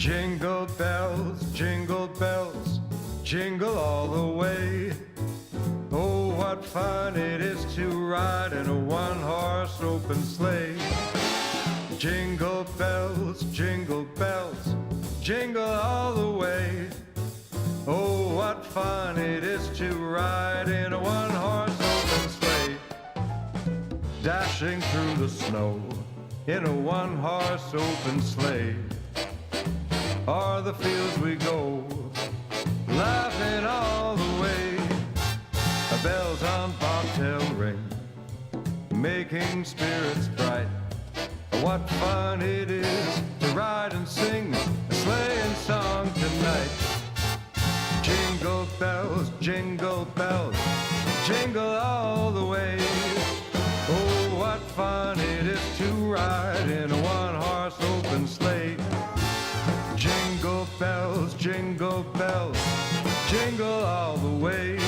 Jingle bells, jingle all the way. Oh, what fun it is to ride in a one-horse open sleigh. Jingle bells, jingle all the way. Oh, what fun it is to ride in a one-horse open sleigh. Dashing through the snow in a one-horse open sleigh. O'er the fields we go, laughing all the way. Bells on bobtail ring, making spirits bright. What fun it is to ride and sing a sleighing song tonight. Jingle bells, jingle all the way. Oh, what fun it is to ride in a one-horse open sleigh. Jingle bells, jingle all the way.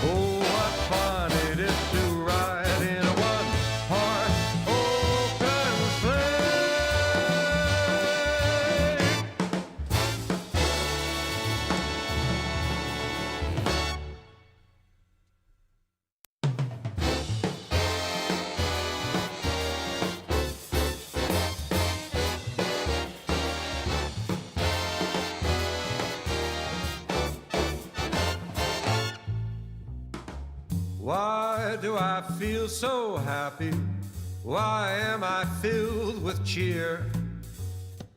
Oh, what fun it is to ride in a one-horse open sleigh. Why do I feel so happy? Why am I filled with cheer?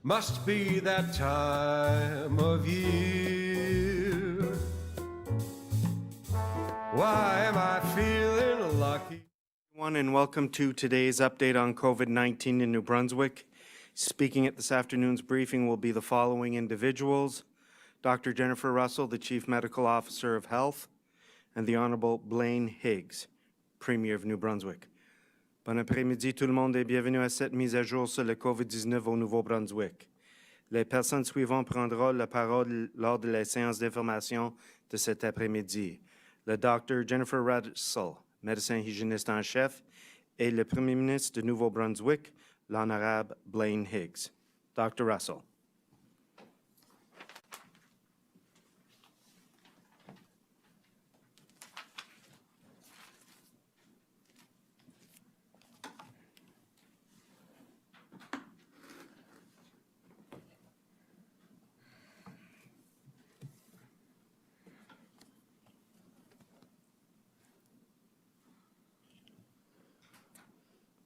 Must be that time of year. Why am I feeling lucky? Everyone, and welcome to today's update on COVID-19 in New Brunswick. Speaking at this afternoon's briefing will be the following individuals: Dr. Jennifer Russell, the Chief Medical Officer of Health, and the Honorable Blaine Higgs, Premier of New Brunswick. Bon après-midi tout le monde et bienvenue à cette mise à jour sur le COVID-19 au Nouveau-Brunswick. Les personnes suivantes prendront la parole lors de la séance d'information de cet après-midi. Le Dr. Jennifer Russell, médecin hygiéniste en chef, et le Premier ministre de Nouveau-Brunswick, l'Honorable Blaine Higgs. Dr. Russell.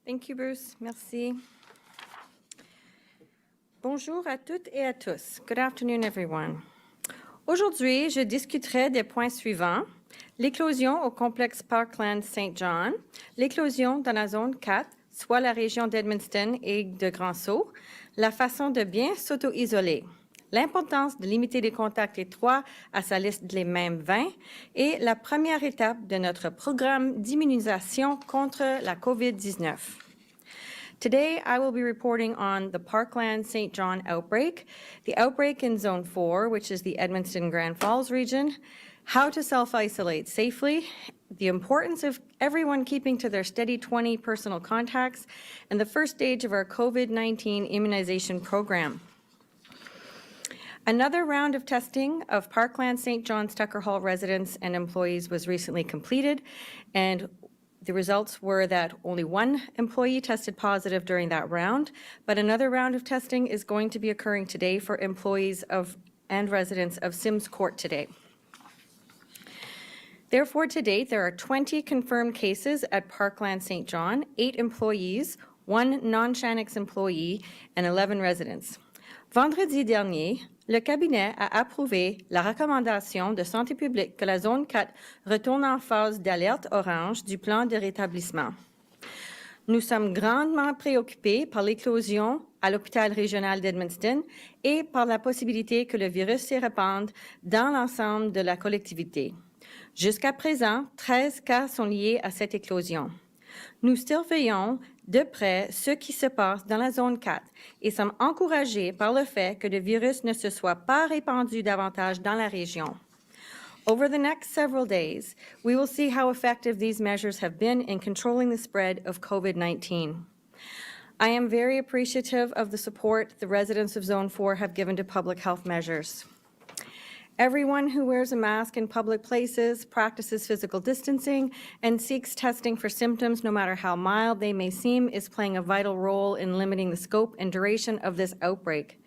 Thank you, Bruce. Merci. Bonjour à toutes et à tous. Good afternoon, everyone. Aujourd'hui, je discuterai des points suivants: l'éclosion au complexe Parkland St. John, l'éclosion dans la zone 4, soit la région d'Edmundston et de Grand-Sault, la façon de bien s'auto-isoler, l'importance de limiter les contacts étroits à sa liste des mêmes 20 et la première étape de notre programme d'immunisation contre la COVID-19. Today, I will be reporting on the Parkland St. John outbreak, the outbreak in Zone 4, which is the Edmundston-Grand Falls region, how to self-isolate safely, the importance of everyone keeping to their steady 20 personal contacts, and the first stage of our COVID-19 immunization program. Another round of testing of Parkland St. John's Tucker Hall residents and employees was recently completed, and the results were that only one employee tested positive during that round, but another round of testing is going to be occurring today for employees and residents of Sims Court today. Therefore, to date, there are 20 confirmed cases at Parkland St. John, 8 employees, 1 non-Shanix employee, and 11 residents. Vendredi dernier, le cabinet a approuvé la recommandation de santé publique que la zone 4 retourne en phase d'alerte orange du plan de rétablissement. Nous sommes grandement préoccupés par l'éclosion à l'hôpital régional d'Edmundston et par la possibilité que le virus se répande dans l'ensemble de la collectivité. Jusqu'à présent, 13 cas sont liés à cette éclosion. Nous surveillons de près ce qui se passe dans la zone 4 et sommes encouragés par le fait que le virus ne se soit pas répandu davantage dans la région. Over the next several days, we will see how effective these measures have been in controlling the spread of COVID-19. I am very appreciative of the support the residents of Zone 4 have given to public health measures. Everyone who wears a mask in public places, practices physical distancing, and seeks testing for symptoms, no matter how mild they may seem, is playing a vital role in limiting the scope and duration of this outbreak.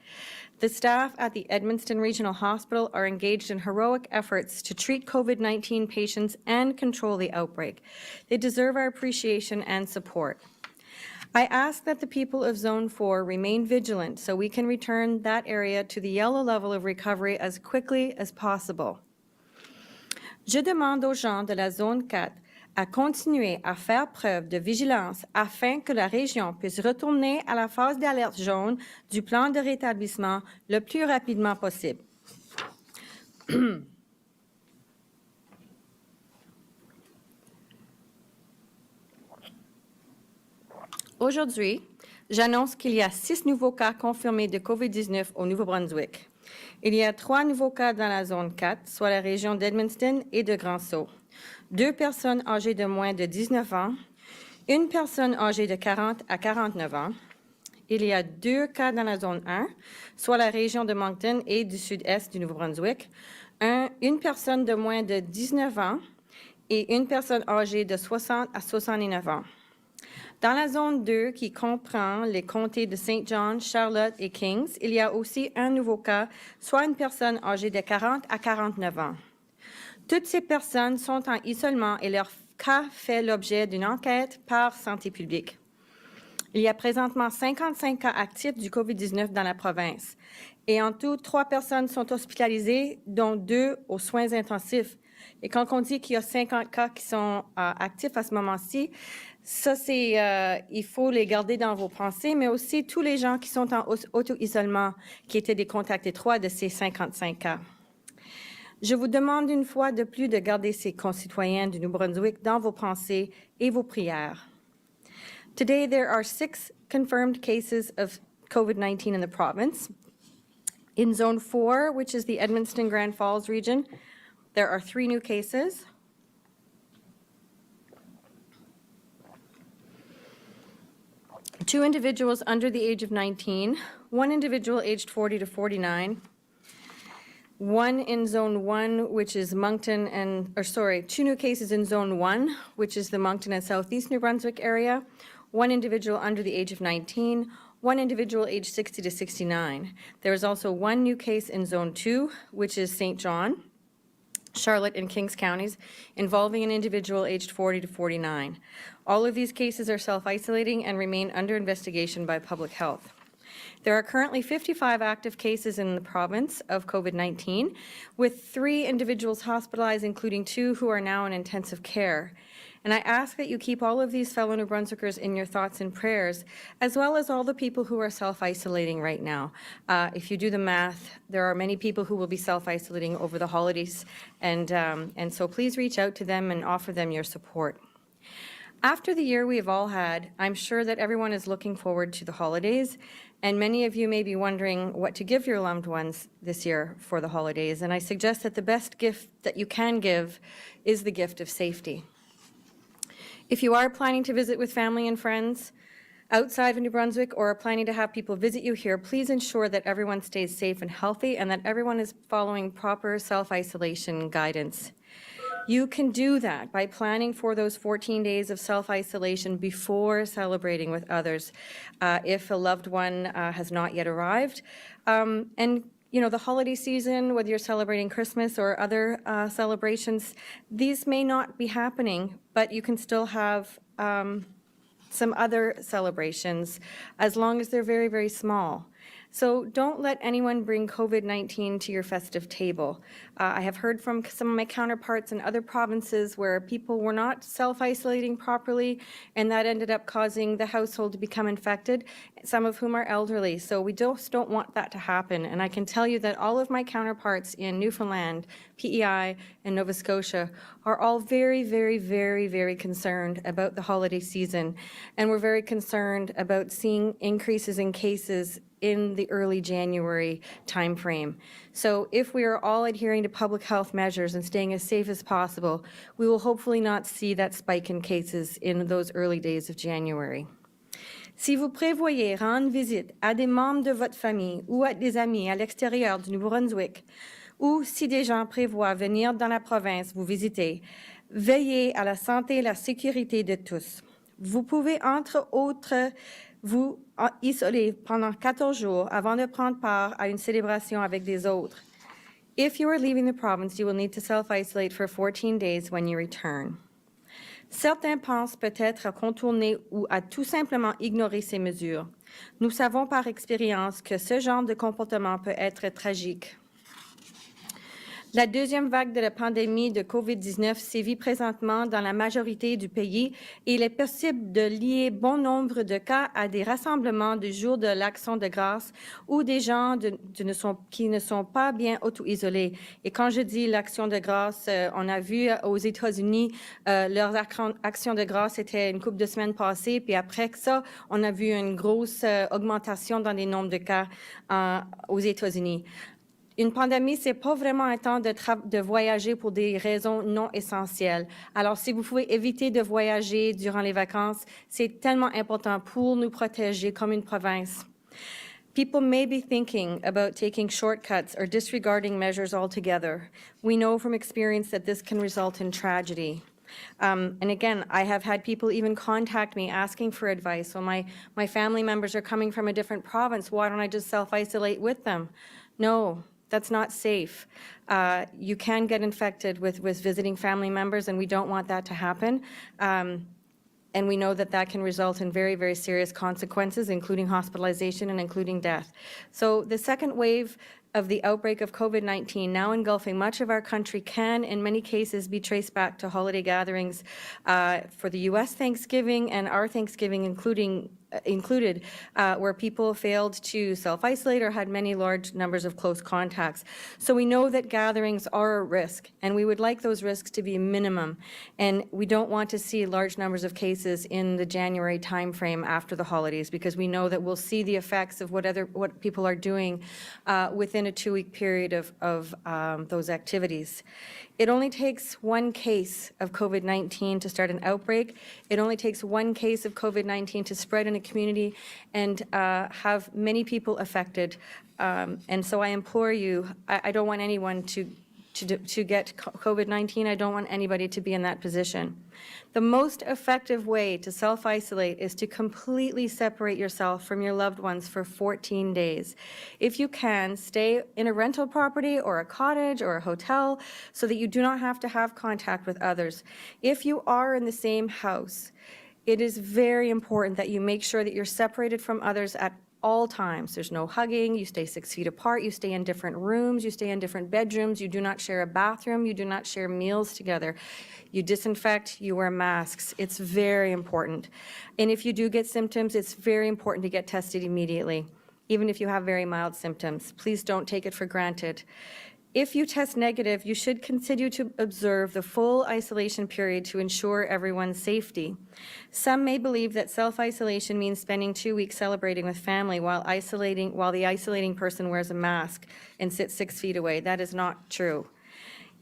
The staff at the Edmundston Regional Hospital are engaged in heroic efforts to treat COVID-19 patients and control the outbreak. They deserve our appreciation and support. I ask that the people of Zone 4 remain vigilant so we can return that area to the yellow level of recovery as quickly as possible. Je demande aux gens de la Zone 4 à continuer à faire preuve de vigilance afin que la région puisse retourner à la phase d'alerte jaune du plan de rétablissement le plus rapidement possible. Aujourd'hui, j'annonce qu'il y a 6 nouveaux cas confirmés de COVID-19 au Nouveau-Brunswick. Il y a 3 nouveaux cas dans la zone 4, soit la région d'Edmundston et de Grand-Sault. 2 personnes âgées de moins de 19 ans, une personne âgée de 40 à 49 ans. Il y a 2 cas dans la zone 1, soit la région de Moncton et du sud-est du Nouveau-Brunswick. Une personne de moins de 19 ans et une personne âgée de 60 à 69 ans. Dans la zone 2, qui comprend les comtés de Saint John, Charlotte et Kings, il y a aussi un nouveau cas, soit une personne âgée de 40 à 49 ans. Toutes ces personnes sont en isolement et leur cas fait l'objet d'une enquête par Santé publique. Il y a présentement 55 cas actifs du COVID-19 dans la province. Et en tout, 3 personnes sont hospitalisées, dont 2 aux soins intensifs. Et quand on dit qu'il y a 50 cas qui sont actifs à ce moment-ci, ça, il faut les garder dans vos pensées, mais aussi tous les gens qui sont en auto-isolement, qui étaient des contacts étroits de ces 55 cas. Je vous demande une fois de plus de garder ces concitoyens du Nouveau-Brunswick dans vos pensées et vos prières. Today, there are 6 confirmed cases of COVID-19 in the province. In Zone 4, which is the Edmundston-Grand Falls region, there are 3 new cases. Two individuals under the age of 19, 1 individual aged 40 to 49, 1 in Zone 1, which is Moncton and, 2 new cases in Zone 1, which is the Moncton and Southeast New Brunswick area, 1 individual under the age of 19, 1 individual aged 60 to 69. There is also 1 new case in Zone 2, which is Saint John, Charlotte, and Kings counties, involving an individual aged 40 to 49. All of these cases are self-isolating and remain under investigation by public health. There are currently 55 active cases in the province of COVID-19, with 3 individuals hospitalized, including 2 who are now in intensive care. And I ask that you keep all of these fellow New Brunswickers in your thoughts and prayers, as well as all the people who are self-isolating right now. If you do the math, there are many people who will be self-isolating over the holidays, and so please reach out to them and offer them your support. After the year we have all had, I'm sure that everyone is looking forward to the holidays, and many of you may be wondering what to give your loved ones this year for the holidays, and I suggest that the best gift that you can give is the gift of safety. If you are planning to visit with family and friends outside of New Brunswick or are planning to have people visit you here, please ensure that everyone stays safe and healthy and that everyone is following proper self-isolation guidance. You can do that by planning for those 14 days of self-isolation before celebrating with others if a loved one has not yet arrived. And you know, the holiday season, whether you're celebrating Christmas or other celebrations, these may not be happening, but you can still have some other celebrations as long as they're very, very small. So don't let anyone bring COVID-19 to your festive table. I have heard from some of my counterparts in other provinces where people were not self-isolating properly, and that ended up causing the household to become infected, some of whom are elderly. So we just don't want that to happen. And I can tell you that all of my counterparts in Newfoundland, PEI, and Nova Scotia are all very, very, very, very concerned about the holiday season. And we're very concerned about seeing increases in cases in the early January timeframe. So if we are all adhering to public health measures and staying as safe as possible, we will hopefully not see that spike in cases in those early days of January. Si vous prévoyez rendre visite à des membres de votre famille ou à des amis à l'extérieur du Nouveau-Brunswick, ou si des gens prévoient venir dans la province vous visiter, veillez à la santé et la sécurité de tous. Vous pouvez, entre autres, vous isoler pendant 14 jours avant de prendre part à une célébration avec des autres. If you are leaving the province, you will need to self-isolate for 14 days when you return. Certains pensent peut-être à contourner ou à tout simplement ignorer ces mesures. Nous savons par expérience que ce genre de comportement peut être tragique. La deuxième vague de la pandémie de COVID-19 sévit présentement dans la majorité du pays et il est possible de lier bon nombre de cas à des rassemblements du jour de l'Action de grâce ou des gens qui ne sont pas bien auto-isolés. Et quand je dis l'Action de grâce, on a vu aux États-Unis, leur Action de grâce était une couple de semaines passées, puis après ça, on a vu une grosse augmentation dans les nombres de cas aux États-Unis. Une pandémie, c'est pas vraiment un temps de voyager pour des raisons non essentielles. Alors, si vous pouvez éviter de voyager durant les vacances, c'est tellement important pour nous protéger comme une province. People may be thinking about taking shortcuts or disregarding measures altogether. We know from experience that this can result in tragedy. And again, I have had people even contact me asking for advice. So my family members are coming from a different province. Why don't I just self-isolate with them? No. That's not safe. You can get infected with visiting family members, and we don't want that to happen. And we know that that can result in very, very serious consequences, including hospitalization and including death. So the second wave of the outbreak of COVID-19, now engulfing much of our country, can, in many cases, be traced back to holiday gatherings for the U.S. Thanksgiving and our Thanksgiving, included, where people failed to self-isolate or had many large numbers of close contacts. So we know that gatherings are a risk, and we would like those risks to be minimum. And we don't want to see large numbers of cases in the January timeframe after the holidays, because we know that we'll see the effects of what people are doing within a 2-week period of those activities. It only takes one case of COVID-19 to start an outbreak. It only takes one case of COVID-19 to spread in a community and have many people affected. And so I implore you, I don't want anyone to get COVID-19. I don't want anybody to be in that position. The most effective way to self-isolate is to completely separate yourself from your loved ones for 14 days. If you can, stay in a rental property or a cottage or a hotel so that you do not have to have contact with others. If you are in the same house, it is very important that you make sure that you're separated from others at all times. There's no hugging, you stay 6 feet apart, you stay in different rooms, you stay in different bedrooms, you do not share a bathroom, you do not share meals together. You disinfect, you wear masks. It's very important. And if you do get symptoms, it's very important to get tested immediately, even if you have very mild symptoms. Please don't take it for granted. If you test negative, you should continue to observe the full isolation period to ensure everyone's safety. Some may believe that self-isolation means spending 2 weeks celebrating with family while the isolating person wears a mask and sits 6 feet away. That is not true.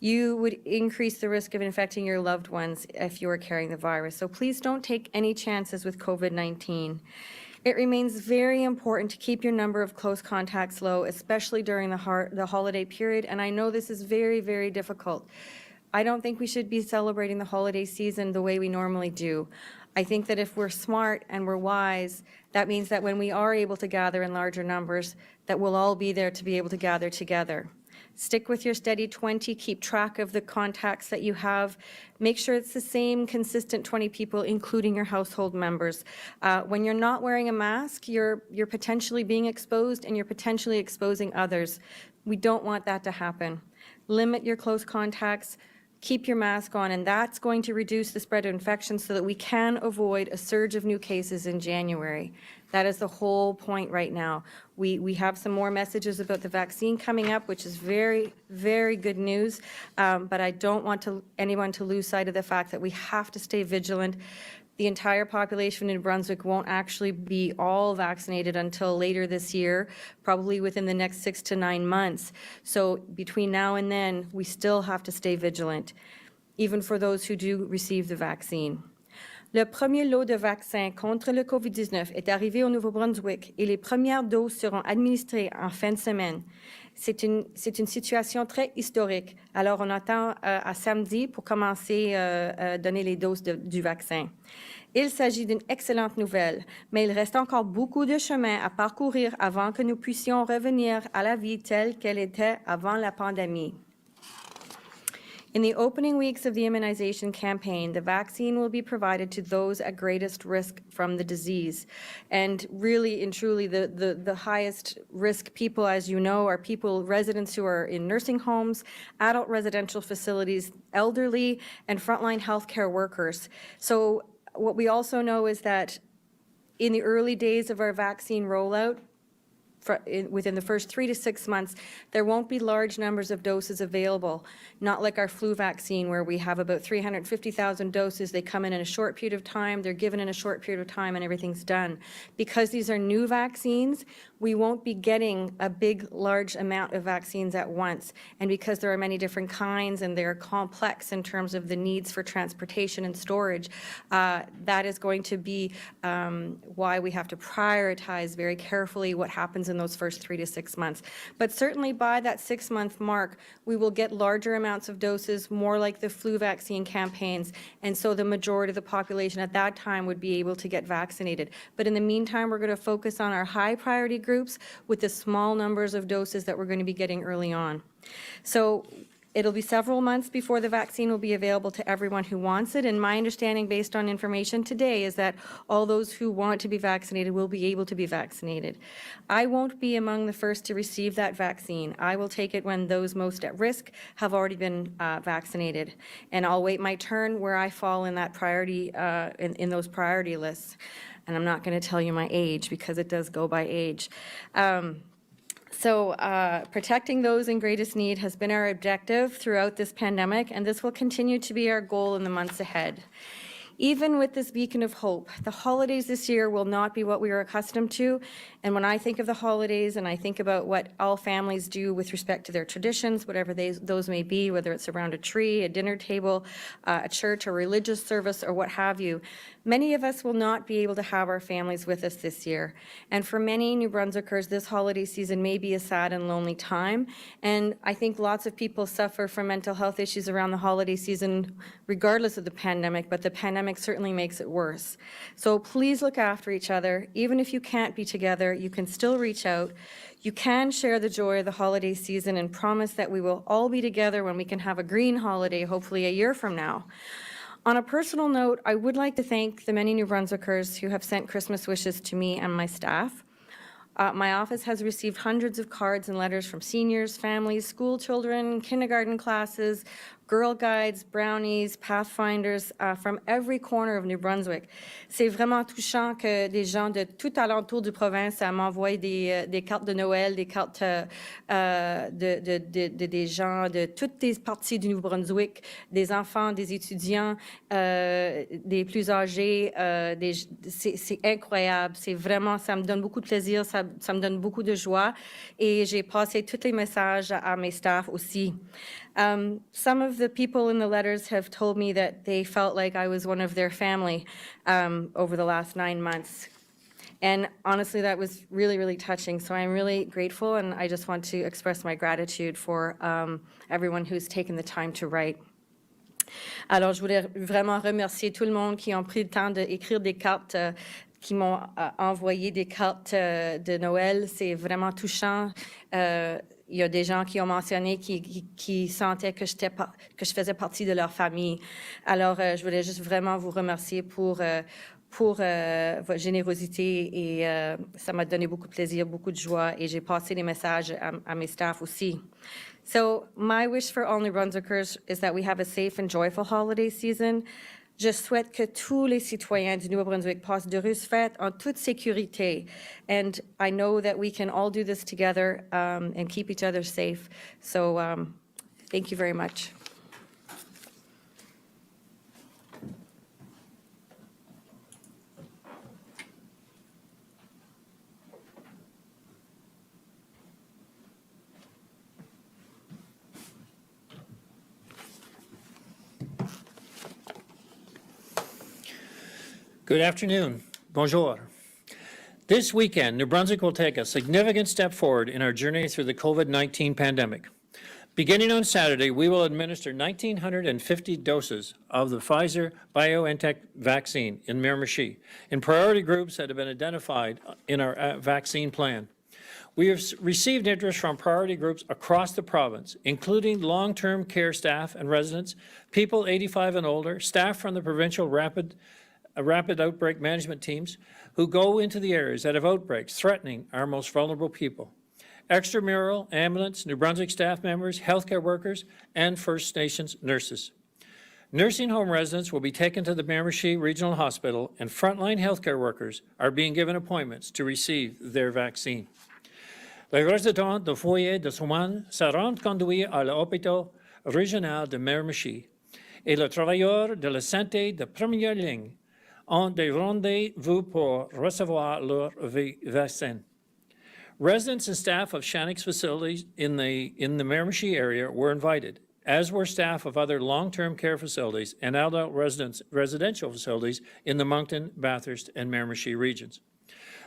You would increase the risk of infecting your loved ones if you are carrying the virus. So please don't take any chances with COVID-19. It remains very important to keep your number of close contacts low, especially during the holiday period, and I know this is very, very difficult. I don't think we should be celebrating the holiday season the way we normally do. I think that if we're smart and we're wise, that means that when we are able to gather in larger numbers, that we'll all be there to be able to gather together. Stick with your steady 20, keep track of the contacts that you have. Make sure it's the same consistent 20 people, including your household members. When you're not wearing a mask, you're potentially being exposed and you're potentially exposing others. We don't want that to happen. Limit your close contacts. Keep your mask on, and that's going to reduce the spread of infections so that we can avoid a surge of new cases in January. That is the whole point right now. We have some more messages about the vaccine coming up, which is very, very good news, but I don't want anyone to lose sight of the fact that we have to stay vigilant. The entire population in Brunswick won't actually be all vaccinated until later this year, probably within the next 6 to 9 months. So between now and then, we still have to stay vigilant, even for those who do receive the vaccine. Le premier lot de vaccins contre le COVID-19 est arrivé au Nouveau-Brunswick et les premières doses seront administrées en fin de semaine. C'est une situation très historique. Alors, on attend à samedi pour commencer à donner les doses du vaccin. Il s'agit d'une excellente nouvelle, mais il reste encore beaucoup de chemin à parcourir avant que nous puissions revenir à la vie telle qu'elle était avant la pandémie. In the opening weeks of the immunization campaign, the vaccine will be provided to those at greatest risk from the disease. And really and truly, the highest risk people, as you know, are residents who are in nursing homes, adult residential facilities, elderly, and frontline healthcare workers. So what we also know is that in the early days of our vaccine rollout, within the first 3 to 6 months, there won't be large numbers of doses available, not like our flu vaccine where we have about 350,000 doses. They come in a short period of time, they're given in a short period of time, and everything's done. Because these are new vaccines, we won't be getting a big, large amount of vaccines at once. And because there are many different kinds and they're complex in terms of the needs for transportation and storage, that is going to be why we have to prioritize very carefully what happens in those first 3 to 6 months. But certainly by that 6-month mark, we will get larger amounts of doses, more like the flu vaccine campaigns, and so the majority of the population at that time would be able to get vaccinated. But in the meantime, we're going to focus on our high priority groups with the small numbers of doses that we're going to be getting early on. So it'll be several months before the vaccine will be available to everyone who wants it, and my understanding based on information today is that all those who want to be vaccinated will be able to be vaccinated. I won't be among the first to receive that vaccine. I will take it when those most at risk have already been vaccinated, and I'll wait my turn where I fall in that priority, in those priority lists. And I'm not going to tell you my age because it does go by age. So protecting those in greatest need has been our objective throughout this pandemic, and this will continue to be our goal in the months ahead. Even with this beacon of hope, the holidays this year will not be what we are accustomed to. And when I think of the holidays and I think about what all families do with respect to their traditions, whatever those may be, whether it's around a tree, a dinner table, a church, a religious service, or what have you, many of us will not be able to have our families with us this year. And for many New Brunswickers, this holiday season may be a sad and lonely time. And I think lots of people suffer from mental health issues around the holiday season, regardless of the pandemic, but the pandemic certainly makes it worse. So please look after each other. Even if you can't be together, you can still reach out. You can share the joy of the holiday season and promise that we will all be together when we can have a green holiday, hopefully a year from now. On a personal note, I would like to thank the many New Brunswickers who have sent Christmas wishes to me and my staff. My office has received hundreds of cards and letters from seniors, families, school children, kindergarten classes, Girl Guides, Brownies, Pathfinders, from every corner of New Brunswick. C'est vraiment touchant que des gens de tout alentour du province m'envoient des cartes de Noël, des cartes des gens de toutes les parties du Nouveau-Brunswick, des enfants, des étudiants, des plus âgés. C'est incroyable. C'est vraiment, ça me donne beaucoup de plaisir, ça me donne beaucoup de joie. Et j'ai passé tous les messages à mes staffs aussi. Some of the people in the letters have told me that they felt like I was one of their family over the last 9 months. And honestly, that was really, really touching. So I'm really grateful, and I just want to express my gratitude for everyone who's taken the time to write. Alors, je voulais vraiment remercier tout le monde qui ont pris le temps d'écrire des cartes, qui m'ont envoyé des cartes de Noël. C'est vraiment touchant. Il y a des gens qui ont mentionné qui sentaient que je faisais partie de leur famille. Alors, je voulais juste vraiment vous remercier pour votre générosité et ça m'a donné beaucoup de plaisir, beaucoup de joie et j'ai passé les messages à mes staffs aussi. So, my wish for all New Brunswickers is that we have a safe and joyful holiday season. Je souhaite que tous les citoyens du Nouveau-Brunswick passent d'heureuses fêtes en toute sécurité. And I know that we can all do this together and keep each other safe. So thank you very much. Good afternoon. Bonjour. This weekend, New Brunswick will take a significant step forward in our journey through the COVID-19 pandemic. Beginning on Saturday, we will administer 1,950 doses of the Pfizer-BioNTech vaccine in Miramichi in priority groups that have been identified in our vaccine plan. We have received interest from priority groups across the province, including long-term care staff and residents, people 85 and older, staff from the provincial rapid outbreak management teams who go into the areas that have outbreaks threatening our most vulnerable people. Extramural, ambulance, New Brunswick staff members, healthcare workers, and First Nations nurses. Nursing home residents will be taken to the Miramichi Regional Hospital, and frontline healthcare workers are being given appointments to receive their vaccine. Les résidents de foyer de soins seront conduits à l'hôpital régional de Miramichi et les travailleurs de la santé de première ligne ont des rendez-vous pour recevoir leur vaccin. Residents and staff of Shannock's facilities in the Miramichi area were invited, as were staff of other long-term care facilities and adult residential facilities in the Moncton, Bathurst, and Miramichi regions.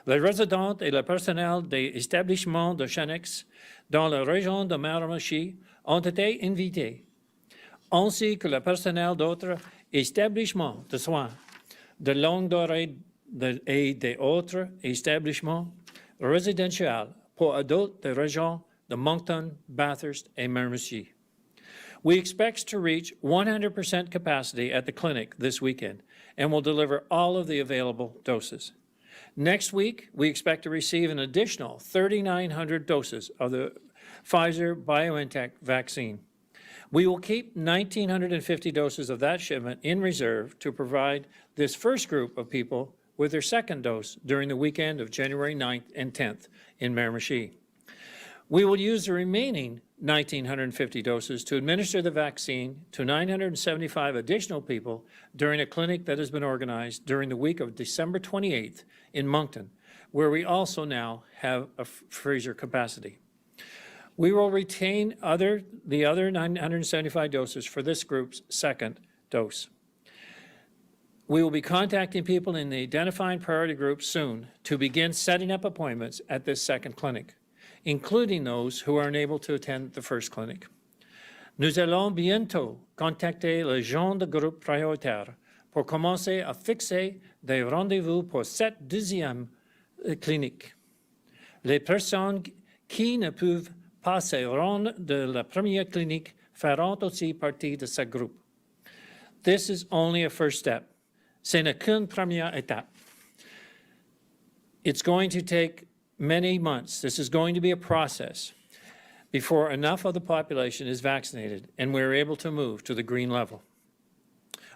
Les résidents et le personnel des établissements de Shannock's dans la région de Miramichi ont été invités, ainsi que le personnel d'autres établissements de soins de longue durée et d'autres établissements résidentiels pour adultes de région de Moncton, Bathurst, and Miramichi. We expect to reach 100% capacity at the clinic this weekend and will deliver all of the available doses. Next week, we expect to receive an additional 3,900 doses of the Pfizer-BioNTech vaccine. We will keep 1,950 doses of that shipment in reserve to provide this first group of people with their second dose during the weekend of January 9th and 10th in Miramichi. We will use the remaining 1,950 doses to administer the vaccine to 975 additional people during a clinic that has been organized during the week of December 28th in Moncton, where we also now have a freezer capacity. We will retain the other 975 doses for this group's second dose. We will be contacting people in the identifying priority groups soon to begin setting up appointments at this second clinic, including those who are unable to attend the first clinic. Nous allons bientôt contacter les gens de groupe prioritaire pour commencer à fixer des rendez-vous pour cette deuxième clinique. Les personnes qui ne peuvent pas se rendre de la première clinique feront aussi partie de ce groupe. This is only a first step. Ce n'est qu'une première étape. It's going to take many months. This is going to be a process before enough of the population is vaccinated and we're able to move to the green level.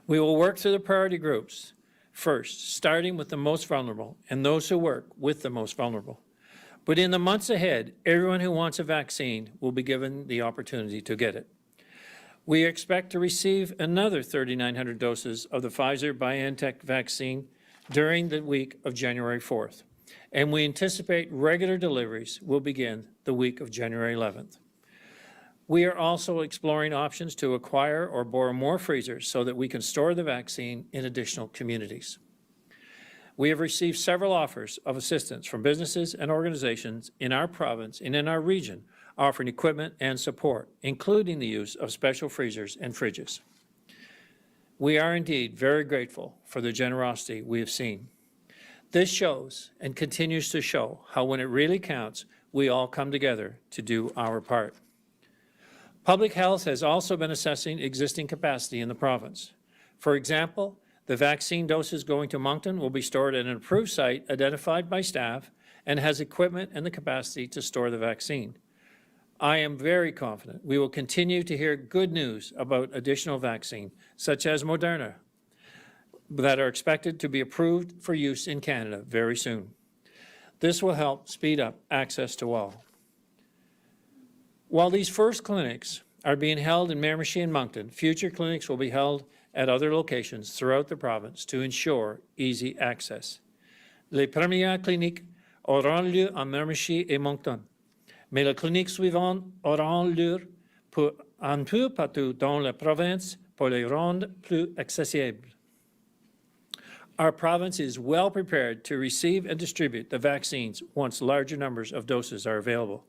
We will work through the priority groups first, starting with the most vulnerable and those who work with the most vulnerable. But in the months ahead, everyone who wants a vaccine will be given the opportunity to get it. We expect to receive another 3,900 doses of the Pfizer-BioNTech vaccine during the week of January 4th, and we anticipate regular deliveries will begin the week of January 11th. We are also exploring options to acquire or borrow more freezers so that we can store the vaccine in additional communities. We have received several offers of assistance from businesses and organizations in our province and in our region offering equipment and support, including the use of special freezers and fridges. We are indeed very grateful for the generosity we have seen. This shows and continues to show how when it really counts, we all come together to do our part. Public Health has also been assessing existing capacity in the province. For example, the vaccine doses going to Moncton will be stored at an approved site identified by staff and has equipment and the capacity to store the vaccine. I am very confident we will continue to hear good news about additional vaccine, such as Moderna, that are expected to be approved for use in Canada very soon. This will help speed up access to all. While these first clinics are being held in Miramichi and Moncton, future clinics will be held at other locations throughout the province to ensure easy access. Les premières cliniques auront lieu à Miramichi et Moncton, mais les cliniques suivantes auront lieu un peu partout dans la province pour les rendre plus accessibles. Our province is well prepared to receive and distribute the vaccines once larger numbers of doses are available.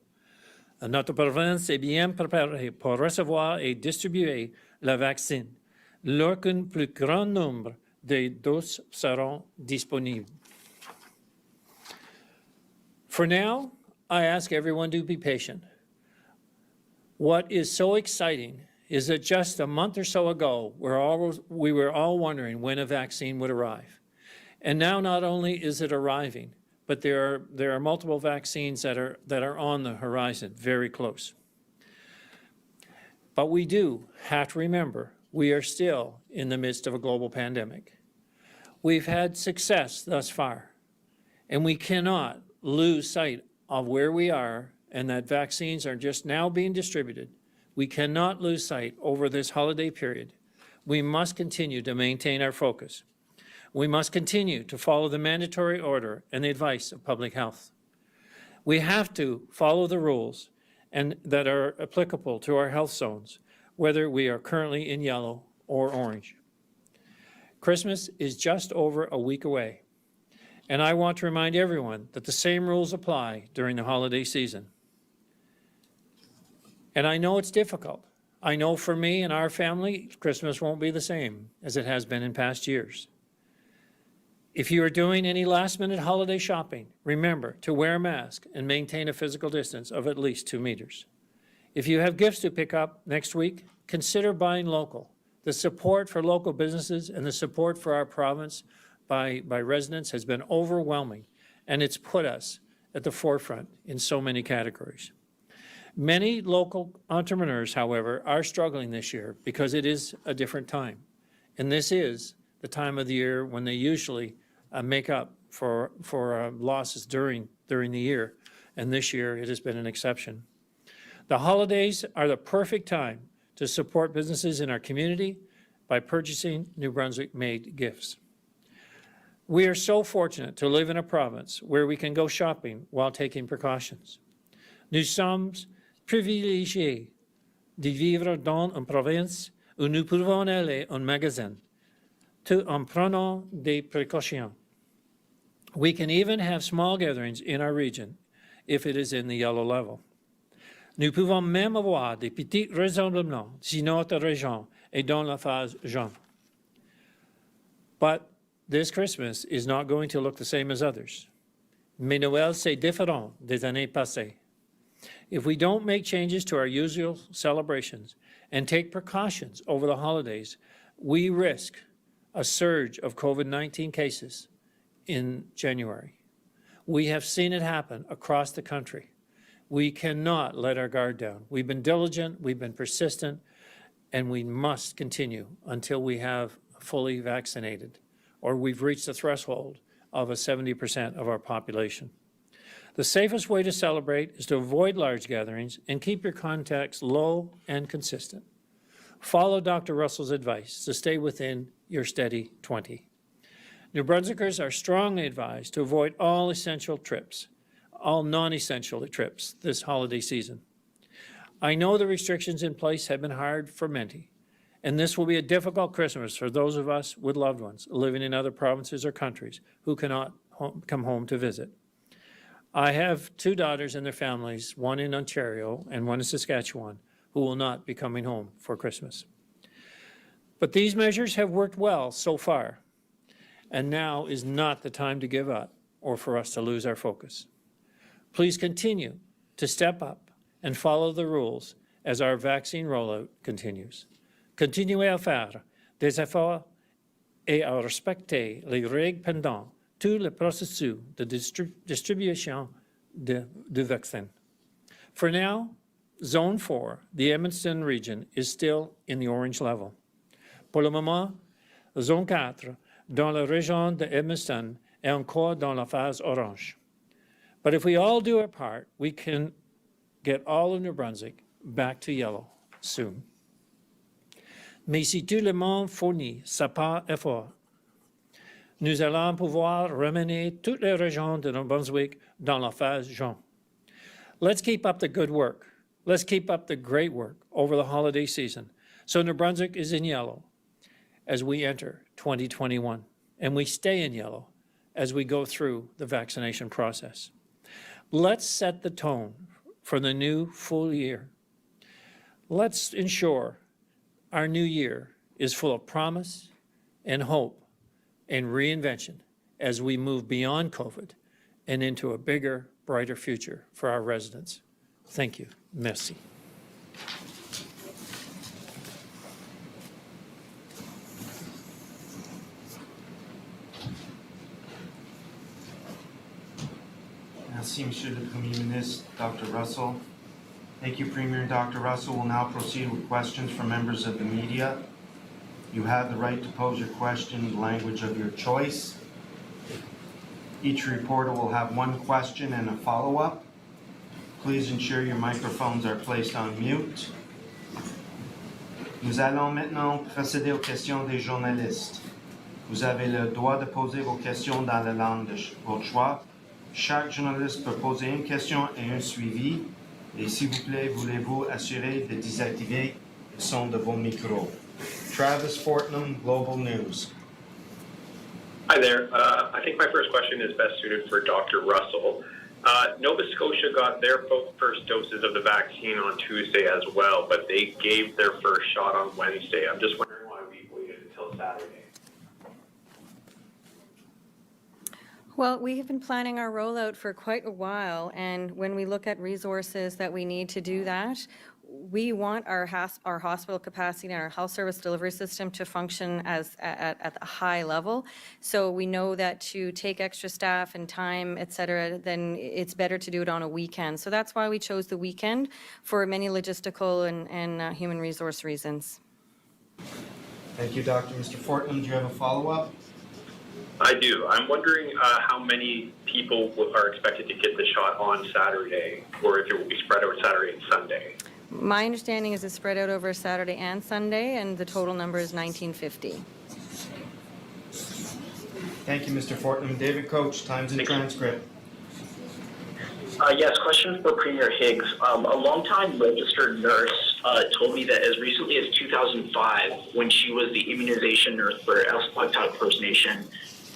Notre province est bien préparée pour recevoir et distribuer la vaccine lorsqu'un plus grand nombre de doses seront disponibles. For now, I ask everyone to be patient. What is so exciting is that just a month or so ago, we were all wondering when a vaccine would arrive. And now not only is it arriving, but there are multiple vaccines that are on the horizon, very close. But we do have to remember, we are still in the midst of a global pandemic. We've had success thus far, and we cannot lose sight of where we are and that vaccines are just now being distributed. We cannot lose sight over this holiday period. We must continue to maintain our focus. We must continue to follow the mandatory order and the advice of public health. We have to follow the rules that are applicable to our health zones, whether we are currently in yellow or orange. Christmas is just over a week away, and I want to remind everyone that the same rules apply during the holiday season. And I know it's difficult. I know for me and our family, Christmas won't be the same as it has been in past years. If you are doing any last-minute holiday shopping, remember to wear a mask and maintain a physical distance of at least 2 meters. If you have gifts to pick up next week, consider buying local. The support for local businesses and the support for our province by residents has been overwhelming, and it's put us at the forefront in so many categories. Many local entrepreneurs, however, are struggling this year because it is a different time. And this is the time of the year when they usually make up for losses during the year. And this year it has been an exception. The holidays are the perfect time to support businesses in our community by purchasing New Brunswick-made gifts. We are so fortunate to live in a province where we can go shopping while taking precautions. Nous sommes privilégiés de vivre dans une province où nous pouvons aller en magasin, tout en prenant des précautions. We can even have small gatherings in our region if it is in the yellow level. Nous pouvons même avoir des petits rassemblements si notre région est dans la phase jaune. But this Christmas is not going to look the same as others. Mais Noël, c'est différent des années passées. If we don't make changes to our usual celebrations and take precautions over the holidays, we risk a surge of COVID-19 cases in January. We have seen it happen across the country. We cannot let our guard down. We've been diligent, we've been persistent, and we must continue until we have fully vaccinated, or we've reached the threshold of a 70% of our population. The safest way to celebrate is to avoid large gatherings and keep your contacts low and consistent. Follow Dr. Russell's advice to stay within your steady 20. New Brunswickers are strongly advised to avoid all essential trips, all non-essential trips this holiday season. I know the restrictions in place have been hard for many, and this will be a difficult Christmas for those of us with loved ones living in other provinces or countries who cannot come home to visit. I have 2 daughters and their families, one in Ontario and one in Saskatchewan, who will not be coming home for Christmas. But these measures have worked well so far, and now is not the time to give up or for us to lose our focus. Please continue to step up and follow the rules as our vaccine rollout continues. Continuez à faire des efforts et à respecter les règles pendant tout le processus de distribution du vaccin. For now, Zone 4, the Edmonton region, is still in the orange level. Pour le moment, Zone 4, dans la région de Edmonton, est encore dans la phase orange. But if we all do our part, we can get all of New Brunswick back to yellow soon. Mais si tout le monde fournit sa part effort, nous allons pouvoir ramener toutes les régions de New Brunswick dans la phase jaune. Let's keep up the good work. Let's keep up the great work over the holiday season. So New Brunswick is in yellow as we enter 2021. and we stay in yellow as we go through the vaccination process. Let's set the tone for the new full year. Let's ensure our new year is full of promise and hope and reinvention as we move beyond COVID and into a bigger, brighter future for our residents. Thank you. Merci. Merci, Monsieur le Premier Ministre, Dr. Russell. Thank you, Premier and Dr. Russell. We'll now proceed with questions from members of the media. You have the right to pose your question in the language of your choice. Each reporter will have one question and a follow-up. Please ensure your microphones are placed on mute. Nous allons maintenant procéder aux questions des journalistes. Vous avez le droit de poser vos questions dans la langue de votre choix. Chaque journaliste peut poser une question et un suivi. Et s'il vous plaît, voulez-vous assurer de désactiver le son de vos micros. Travis Fortnum, Global News. Hi there. I think my first question is best suited for Dr. Russell. Nova Scotia got their first doses of the vaccine on Tuesday as well, but they gave their first shot on Wednesday. I'm just wondering why we waited until Saturday. Well, we have been planning our rollout for quite a while, and when we look at resources that we need to do that, we want our hospital capacity and our health service delivery system to function at a high level. So we know that to take extra staff and time, et cetera, then it's better to do it on a weekend. So that's why we chose the weekend for many logistical and human resource reasons. Thank you, Doctor. Mr. Fortnum, do you have a follow-up? I do. I'm wondering how many people are expected to get the shot on Saturday, or if it will be spread out Saturday and Sunday. My understanding is it's spread out over Saturday and Sunday, and the total number is 1950. Thank you, Mr. Fortnum. David Coach, Times and Transcript. Yes, question for Premier Higgs. A longtime registered nurse told me that as recently as 2005, when she was the immunization nurse for Elsipogtog First Nation,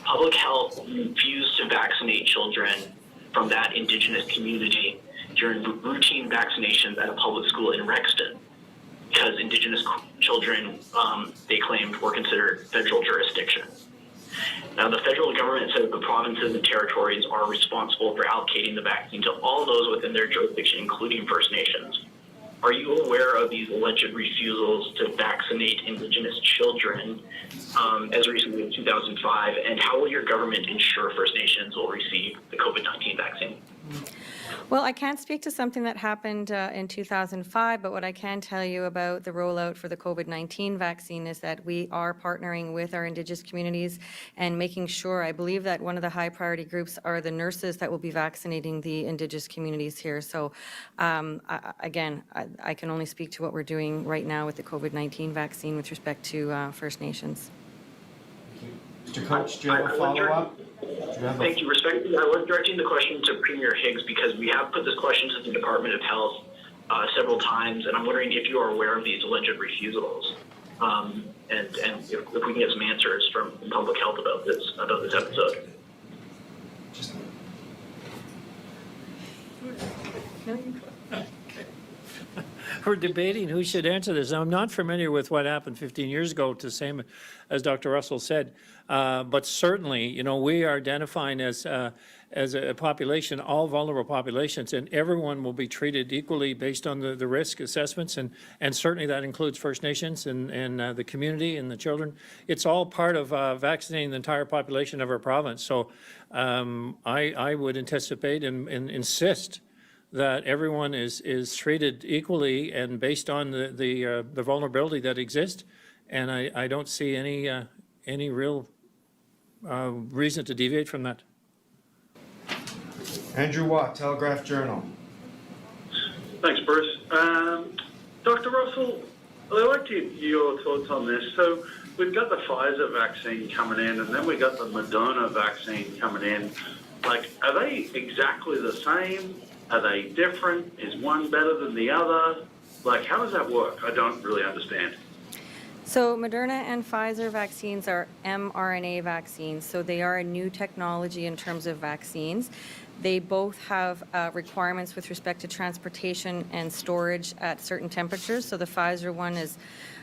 public health refused to vaccinate children from that Indigenous community during routine vaccinations at a public school in Rexton, because Indigenous children, they claimed, were considered federal jurisdiction. Now, the federal government says the provinces and territories are responsible for allocating the vaccine to all those within their jurisdiction, including First Nations. Are you aware of these alleged refusals to vaccinate Indigenous children as recently as 2005, and how will your government ensure First Nations will receive the COVID-19 vaccine? Well, I can't speak to something that happened in 2005, but what I can tell you about the rollout for the COVID-19 vaccine is that we are partnering with our Indigenous communities and making sure, I believe that one of the high priority groups are the nurses that will be vaccinating the Indigenous communities here. So again, I can only speak to what we're doing right now with the COVID-19 vaccine with respect to First Nations. Mr. Coach, do you have a follow-up? Thank you. Respectfully, I was directing the question to Premier Higgs because we have put this question to the Department of Health several times, and I'm wondering if you are aware of these alleged refusals, and if we can get some answers from public health about this episode. We're debating who should answer this. I'm not familiar with what happened 15 years ago, to the same as Dr. Russell said, but certainly, you know, we are identifying as a population, all vulnerable populations, and everyone will be treated equally based on the risk assessments, and certainly that includes First Nations and the community and the children. It's all part of vaccinating the entire population of our province. So I would anticipate and insist that everyone is treated equally and based on the vulnerability that exists, and I don't see any real reason to deviate from that. Andrew Watt, Telegraph Journal. Thanks, Bruce. Dr. Russell, I'd like to get your thoughts on this. So we've got the Pfizer vaccine coming in, and then we got the Moderna vaccine coming in. Like, are they exactly the same? Are they different? Is one better than the other? Like, how does that work? I don't really understand. So Moderna and Pfizer vaccines are mRNA vaccines, so they are a new technology in terms of vaccines. They both have requirements with respect to transportation and storage at certain temperatures. So the Pfizer one is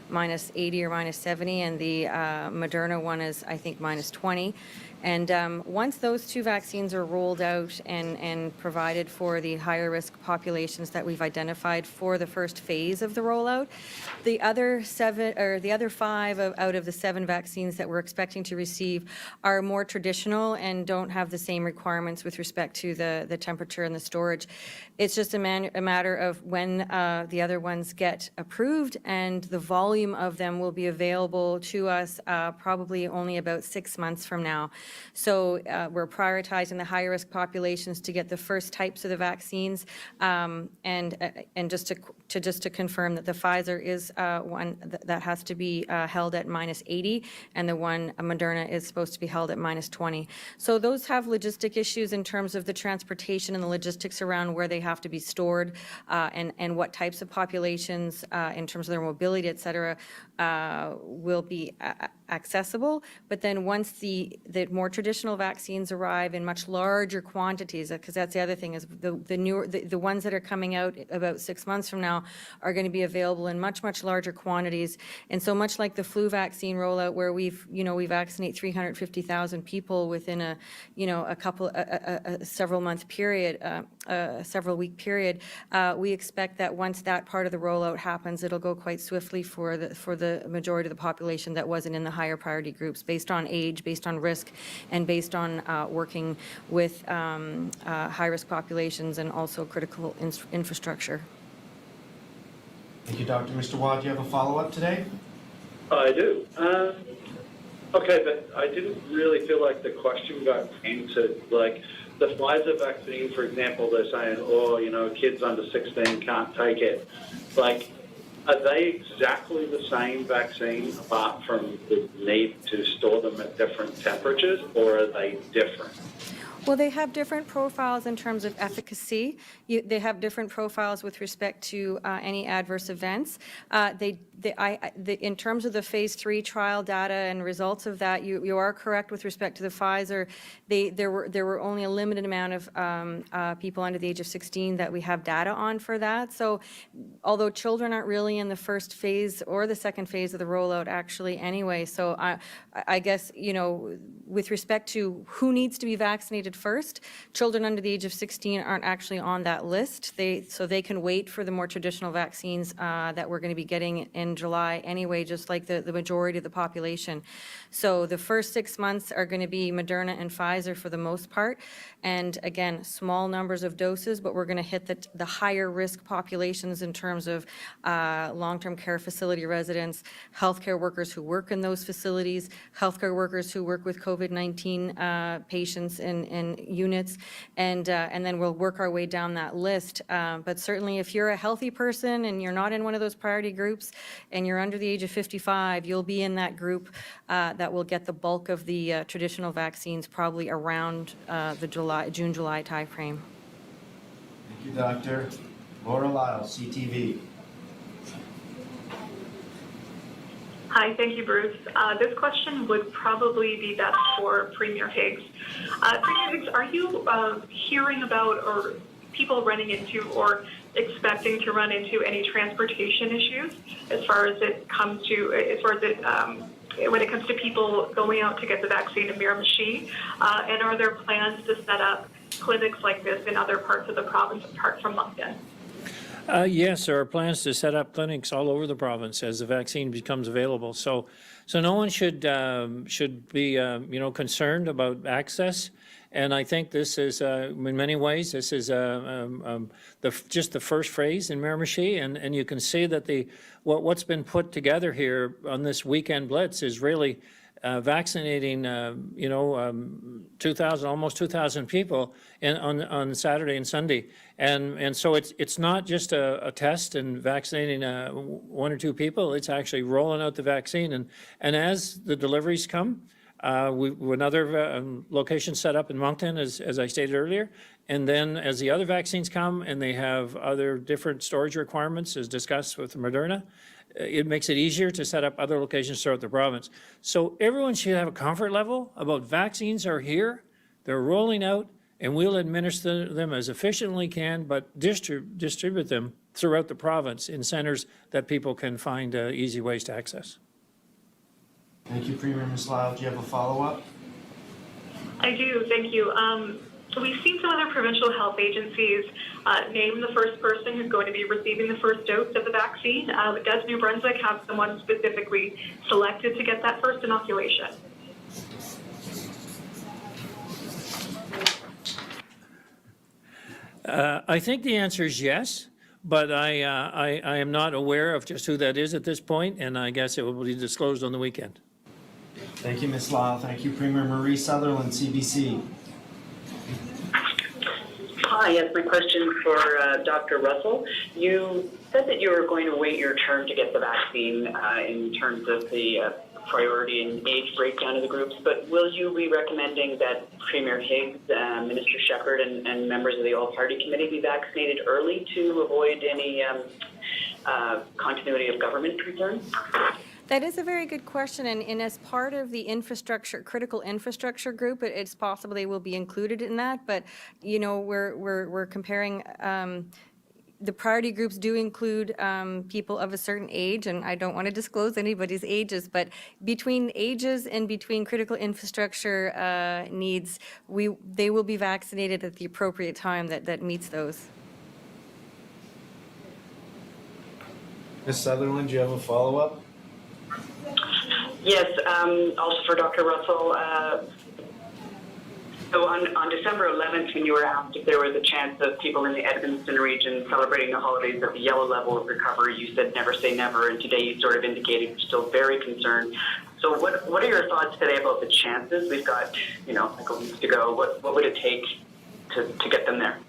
minus 80 or minus 70, and the Moderna one is, I think, minus 20. And once those two vaccines are rolled out and provided for the higher risk populations that we've identified for the first phase of the rollout, the other five out of the 7 vaccines that we're expecting to receive are more traditional and don't have the same requirements with respect to the temperature and the storage. It's just a matter of when the other ones get approved, and the volume of them will be available to us probably only about 6 months from now. So we're prioritizing the higher risk populations to get the first types of the vaccines, and just to confirm that the Pfizer is one that has to be held at minus 80, and the one Moderna is supposed to be held at minus 20. So those have logistic issues in terms of the transportation and the logistics around where they have to be stored, and what types of populations in terms of their mobility, et cetera, will be accessible. But then once the more traditional vaccines arrive in much larger quantities, because that's the other thing, is the ones that are coming out about 6 months from now are going to be available in much larger quantities. And so much like the flu vaccine rollout, where we vaccinate 350,000 people within a several month period, several week period, we expect that once that part of the rollout happens, it'll go quite swiftly for the majority of the population that wasn't in the higher priority groups, based on age, based on risk, and based on working with high-risk populations and also critical infrastructure. Thank you, Doctor. Mr. Watt, do you have a follow-up today? I do. Okay, but I didn't really feel like the question got answered. Like the Pfizer vaccine, for example, they're saying, kids under 16 can't take it. Like, are they exactly the same vaccine apart from the need to store them at different temperatures, or are they different? Well, they have different profiles in terms of efficacy. They have different profiles with respect to any adverse events. In terms of the phase 3 trial data and results of that, you are correct with respect to the Pfizer. There were only a limited amount of people under the age of 16 that we have data on for that. So although children aren't really in the first phase or the second phase of the rollout actually anyway, so I guess, with respect to who needs to be vaccinated first, children under the age of 16 aren't actually on that list. So they can wait for the more traditional vaccines that we're going to be getting in July anyway, just like the majority of the population. So the first 6 months are going to be Moderna and Pfizer for the most part. And again, small numbers of doses, but we're going to hit the higher risk populations in terms of long-term care facility residents, healthcare workers who work in those facilities, healthcare workers who work with COVID-19 patients in units, and then we'll work our way down that list. But certainly if you're a healthy person and you're not in one of those priority groups and you're under the age of 55, you'll be in that group that will get the bulk of the traditional vaccines probably around the June-July timeframe. Thank you, Doctor. Laura Lyle, CTV. Hi, thank you, Bruce. This question would probably be best for Premier Higgs. Premier Higgs, are you hearing about or people running into or expecting to run into any transportation issues as far as it comes to, when it comes to people going out to get the vaccine in Miramichi? And are there plans to set up clinics like this in other parts of the province apart from Moncton? Yes, there are plans to set up clinics all over the province as the vaccine becomes available. So no one should be concerned about access. And I think this is, in many ways, this is just the first phase in Miramichi, and you can see that what's been put together here on this weekend blitz is really vaccinating, 2,000, almost 2,000 people on Saturday and Sunday, and so it's not just a test and vaccinating 1 or 2 people. It's actually rolling out the vaccine, and as the deliveries come, another location set up in Moncton, as I stated earlier, and then as the other vaccines come and they have other different storage requirements, as discussed with Moderna, it makes it easier to set up other locations throughout the province. So everyone should have a comfort level about vaccines are here, they're rolling out, and we'll administer them as efficiently can, but distribute them throughout the province in centers that people can find easy ways to access. Thank you, Premier Ms. Lyle. Do you have a follow-up? I do, thank you. We've seen some other provincial health agencies name the first person who's going to be receiving the first dose of the vaccine. Does New Brunswick have someone specifically selected to get that first inoculation? I think the answer is yes, but I am not aware of just who that is at this point, and I guess it will be disclosed on the weekend. Thank you, Ms. Lyle. Thank you, Premier Marie Sutherland, CBC. Hi, yes, my question for Dr. Russell. You said that you were going to wait your turn to get the vaccine in terms of the priority and age breakdown of the groups, but will you be recommending that Premier Higgs, Minister Shepherd, and members of the All-Party Committee be vaccinated early to avoid any continuity of government concerns? That is a very good question, and as part of the infrastructure, critical infrastructure group, it's possible they will be included in that. But you know, we're comparing. The priority groups do include people of a certain age, and I don't want to disclose anybody's ages, but between ages and between critical infrastructure needs, they will be vaccinated at the appropriate time that meets those. Ms. Sutherland, do you have a follow-up? Yes, also for Dr. Russell. So on December 11th, when you were asked if there was a chance of people in the Edmonton region celebrating the holidays at the yellow level of recovery, you said never say never, and today you sort of indicated you're still very concerned. So what are your thoughts today about the chances? We've got, like a week to go. What would it take to get them there?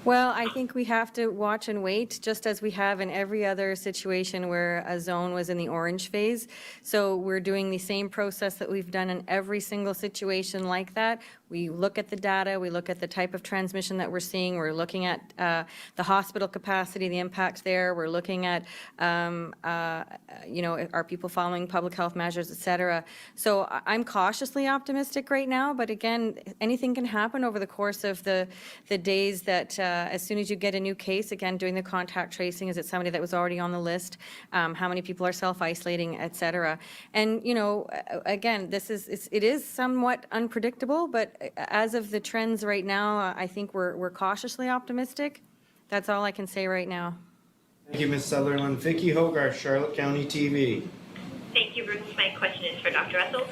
Well, I think we have to watch and wait, just as we have in every other situation where a zone was in the orange phase. So we're doing the same process that we've done in every single situation like that. We look at the data, we look at the type of transmission that we're seeing, we're looking at the hospital capacity, the impact there, we're looking at, are people following public health measures, et cetera. So I'm cautiously optimistic right now, but again, anything can happen over the course of the days that as soon as you get a new case, again, doing the contact tracing, is it somebody that was already on the list? How many people are self-isolating, et cetera? And, again, it is somewhat unpredictable, but as of the trends right now, I think we're cautiously optimistic. That's all I can say right now. Thank you, Ms. Sutherland. Vicky Hogarth, Charlotte County TV. Thank you, Bruce. My question is for Dr. Russell.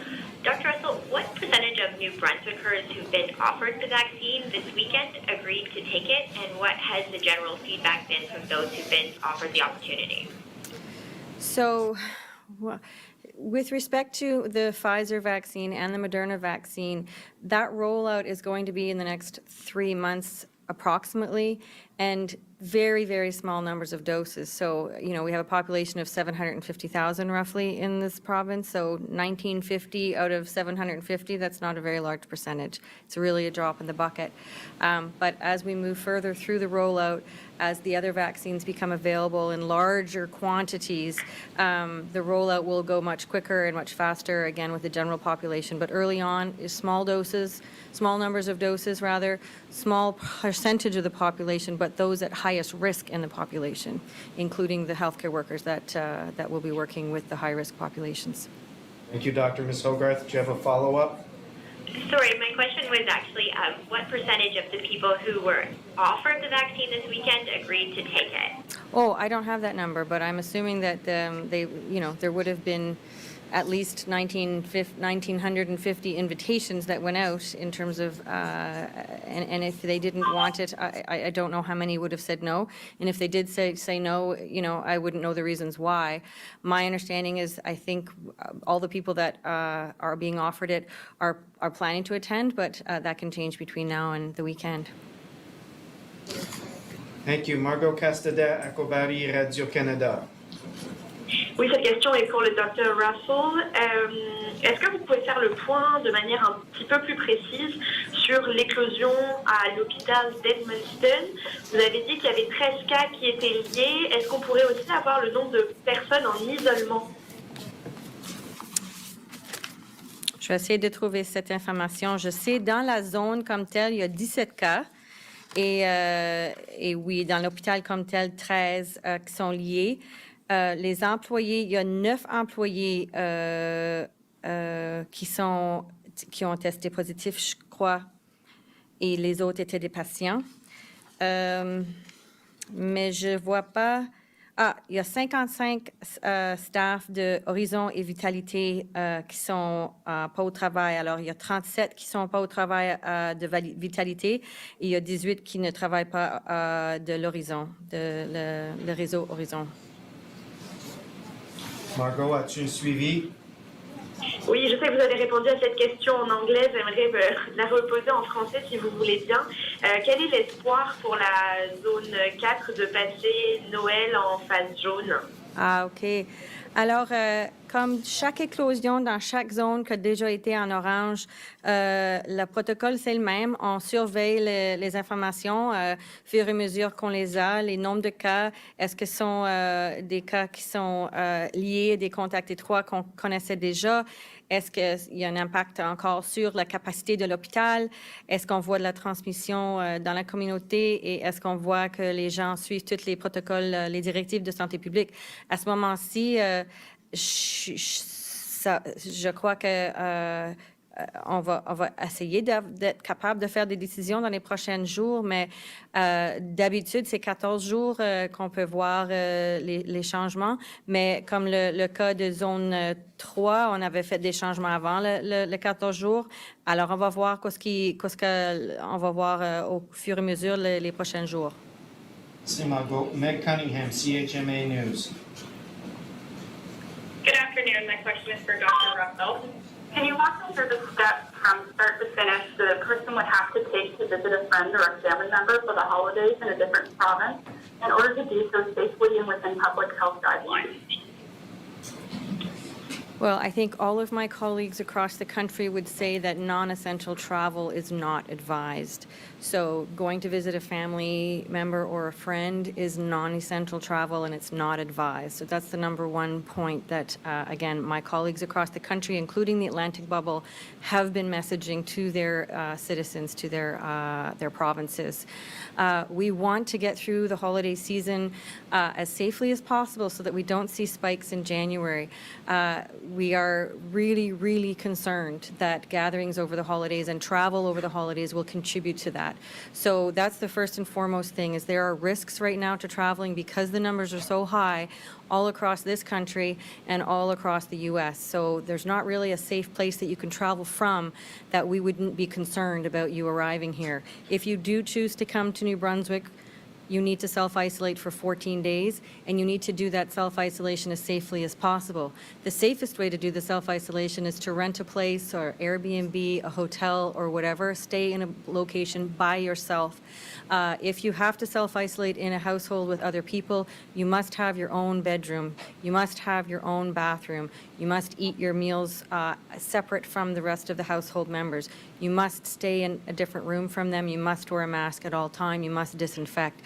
Dr. Russell, what percentage of New Brunswickers who've been offered the vaccine this weekend agreed to take it, and what has the general feedback been from those who've been offered the opportunity? So, with respect to the Pfizer vaccine and the Moderna vaccine, that rollout is going to be in the next 3 months approximately, and very, very small numbers of doses. So, we have a population of 750,000 roughly in this province, so 1950 out of 750, that's not a very large percentage. It's really a drop in the bucket. But as we move further through the rollout, as the other vaccines become available in larger quantities, the rollout will go much quicker and much faster, again, with the general population. But early on is small numbers of doses rather, small percentage of the population, but those at highest risk in the population, including the healthcare workers that will be working with the high-risk populations. Thank you, Dr. Ms. Hogarth. Do you have a follow-up? Sorry, my question was actually what percentage of the people who were offered the vaccine this weekend agreed to take it? Oh, I don't have that number, but I'm assuming that there would have been at least 1,950 invitations that went out in terms of, and if they didn't want it, I don't know how many would have said no. And if they did say no, I wouldn't know the reasons why. My understanding is I think all the people that are being offered it are planning to attend, but that can change between now and the weekend. Thank you. Margot Castadet, Akobari, Radio-Canada. Oui, cette question est pour le Dr. Russell. Est-ce que vous pouvez faire le point de manière un petit peu plus précise sur l'éclosion à l'hôpital d'Edmundston? Vous avez dit qu'il y avait 13 cas qui étaient liés. Est-ce qu'on pourrait aussi avoir le nombre de personnes en isolement? Je vais essayer de trouver cette information. Je sais, dans la zone comme telle, il y a 17 cas. Et oui, dans l'hôpital comme tel, 13 qui sont liés. Les employés, il y a 9 employés qui ont testé positif, je crois, et les autres étaient des patients. Mais je vois pas... Ah, il y a 55 staff de Horizon et Vitalité qui sont pas au travail. Alors, il y a 37 qui sont pas au travail de Vitalité et il y a 18 qui ne travaillent pas de l'Horizon, le réseau Horizon. Margot, as-tu un suivi? Oui, je sais que vous avez répondu à cette question en anglais. J'aimerais la reposer en français si vous voulez bien. Quel est l'espoir pour la zone 4 de passer Noël en phase jaune? Ah, OK. Alors, comme chaque éclosion dans chaque zone qui a déjà été en orange, le protocole, c'est le même. On surveille les informations fur et à mesure qu'on les a, les nombres de cas. Est-ce que ce sont des cas qui sont liés à des contacts étroits qu'on connaissait déjà? Est-ce qu'il y a un impact encore sur la capacité de l'hôpital? Est-ce qu'on voit de la transmission dans la communauté? Et est-ce qu'on voit que les gens suivent tous les protocoles, les directives de santé publique? À ce moment-ci, je crois que on va essayer d'être capable de faire des décisions dans les prochains jours, mais d'habitude, c'est 14 jours qu'on peut voir les changements. Mais comme le cas de zone 3, on avait fait des changements avant le 14 jours. Alors, on va voir on va voir au fur et à mesure les prochains jours. C'est Margot. Meg Cunningham, CHMA News. Good afternoon. My question is for Dr. Russell. Can you walk me through the steps from start to finish the person would have to take to visit a friend or a family member for the holidays in a different province in order to do so safely and within public health guidelines? Well, I think all of my colleagues across the country would say that non-essential travel is not advised. So going to visit a family member or a friend is non-essential travel and it's not advised. So that's the number one point that, again, my colleagues across the country, including the Atlantic bubble, have been messaging to their citizens, to their provinces. We want to get through the holiday season as safely as possible so that we don't see spikes in January. We are really, really concerned that gatherings over the holidays and travel over the holidays will contribute to that. So that's the first and foremost thing, is there are risks right now to traveling because the numbers are so high all across this country and all across the U.S. So there's not really a safe place that you can travel from that we wouldn't be concerned about you arriving here. If you do choose to come to New Brunswick, you need to self-isolate for 14 days, and you need to do that self-isolation as safely as possible. The safest way to do the self-isolation is to rent a place or Airbnb, a hotel or whatever, stay in a location by yourself. If you have to self-isolate in a household with other people, you must have your own bedroom. You must have your own bathroom. You must eat your meals separate from the rest of the household members. You must stay in a different room from them. You must wear a mask at all time. You must disinfect.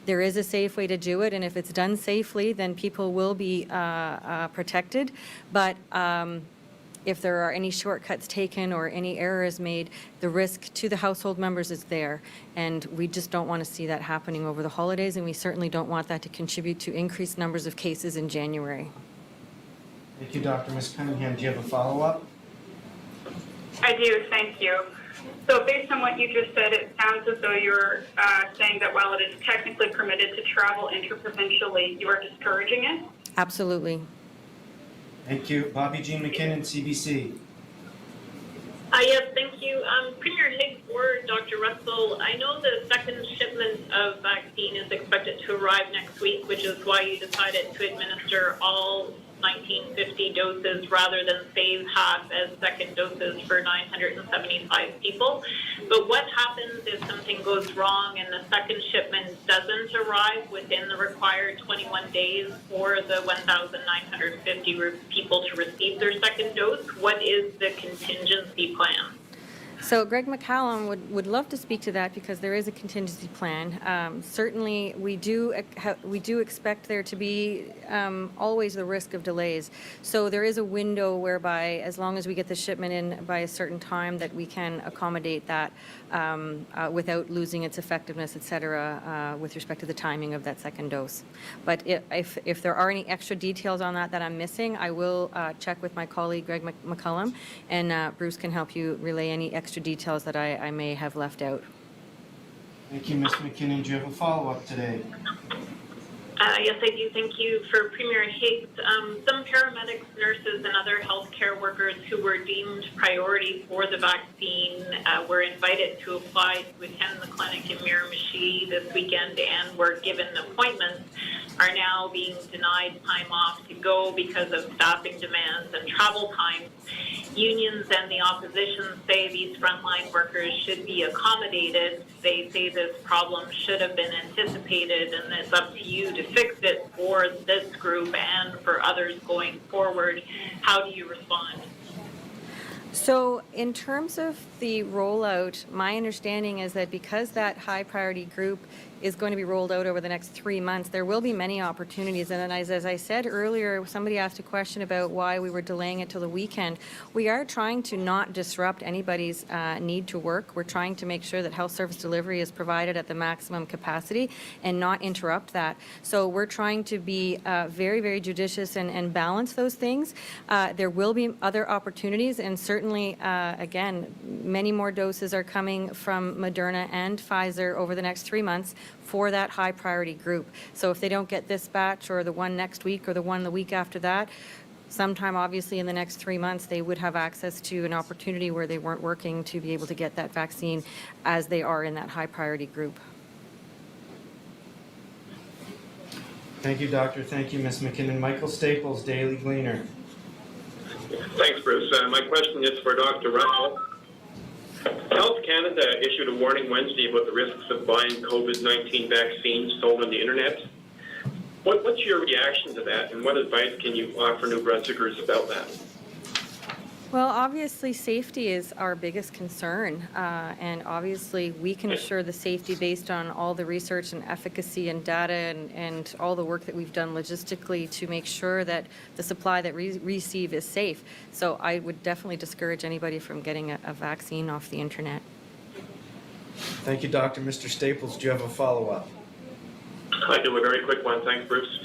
There is a safe way to do it, and if it's done safely, then people will be protected. But if there are any shortcuts taken or any errors made, the risk to the household members is there. And we just don't want to see that happening over the holidays, and we certainly don't want that to contribute to increased numbers of cases in January. Thank you, Dr. Ms. Cunningham. Do you have a follow-up? I do, thank you. So based on what you just said, it sounds as though you're saying that while it is technically permitted to travel interprovincially, you are discouraging it? Absolutely. Thank you. Bobby Jean McKinnon, CBC. Yes, thank you. Premier Higgs or Dr. Russell, I know the second shipment of vaccine is expected to arrive next week, which is why you decided to administer all 1950 doses rather than save half as second doses for 975 people. But what happens if something goes wrong and the second shipment doesn't arrive within the required 21 days for the 1,950 people to receive their second dose? What is the contingency plan? So Greg McCallum would love to speak to that because there is a contingency plan. Certainly, we do expect there to be always the risk of delays. So there is a window whereby, as long as we get the shipment in by a certain time, that we can accommodate that without losing its effectiveness, et cetera, with respect to the timing of that second dose. But if there are any extra details on that I'm missing, I will check with my colleague Greg McCallum, and Bruce can help you relay any extra details that I may have left out. Thank you, Ms. McKinnon. Do you have a follow-up today? Yes, I do. Thank you for Premier Higgs. Some paramedics, nurses, and other healthcare workers who were deemed priority for the vaccine were invited to apply to attend the clinic in Miramichi this weekend and were given appointments, are now being denied time off to go because of staffing demands and travel times. Unions and the opposition say these frontline workers should be accommodated. They say this problem should have been anticipated, and it's up to you to fix it for this group and for others going forward. How do you respond? So in terms of the rollout, my understanding is that because that high priority group is going to be rolled out over the next 3 months, there will be many opportunities. And as I said earlier, somebody asked a question about why we were delaying it till the weekend. We are trying to not disrupt anybody's need to work. We're trying to make sure that health service delivery is provided at the maximum capacity and not interrupt that. So we're trying to be very, very judicious and balance those things. There will be other opportunities, and certainly, again, many more doses are coming from Moderna and Pfizer over the next 3 months for that high priority group. So if they don't get this batch or the one next week or the one the week after that, sometime obviously in the next 3 months they would have access to an opportunity where they weren't working to be able to get that vaccine as they are in that high priority group. Thank you, Doctor. Thank you, Ms. McKinnon. Michael Staples, Daily Gleaner. Thanks, Bruce. My question is for Dr. Russell. Health Canada issued a warning Wednesday about the risks of buying COVID-19 vaccines sold on the internet. What's your reaction to that, and what advice can you offer New Brunswickers about that? Well, obviously safety is our biggest concern, and obviously we can assure the safety based on all the research and efficacy and data and all the work that we've done logistically to make sure that the supply that we receive is safe. So I would definitely discourage anybody from getting a vaccine off the internet. Thank you, Doctor. Mr. Staples, do you have a follow-up? I do a very quick one. Thanks, Bruce.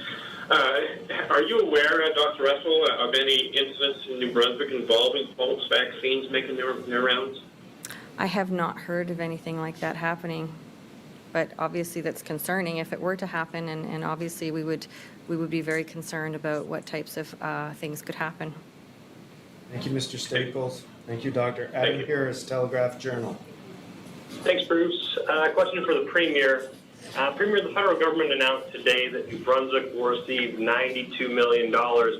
Are you aware, Dr. Russell, of any incidents in New Brunswick involving false vaccines making their rounds? I have not heard of anything like that happening, but obviously that's concerning if it were to happen, and obviously we would be very concerned about what types of things could happen. Thank you, Mr. Staples. Thank you, Dr. Adam Harris, Telegraph Journal. Thanks, Bruce. Question for the Premier. Premier, the federal government announced today that New Brunswick will receive $92 million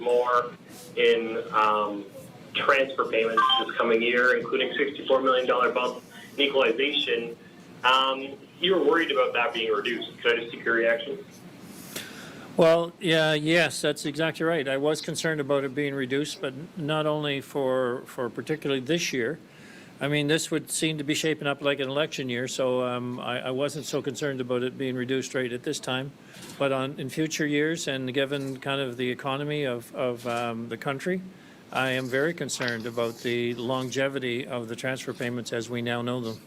more in transfer payments this coming year, including $64 million bump in equalization. You were worried about that being reduced. Could I just seek your reaction? Well, yes, that's exactly right. I was concerned about it being reduced, but not only for particularly this year. I mean, this would seem to be shaping up like an election year, so I wasn't so concerned about it being reduced right at this time. But in future years, and given kind of the economy of the country, I am very concerned about the longevity of the transfer payments as we now know them.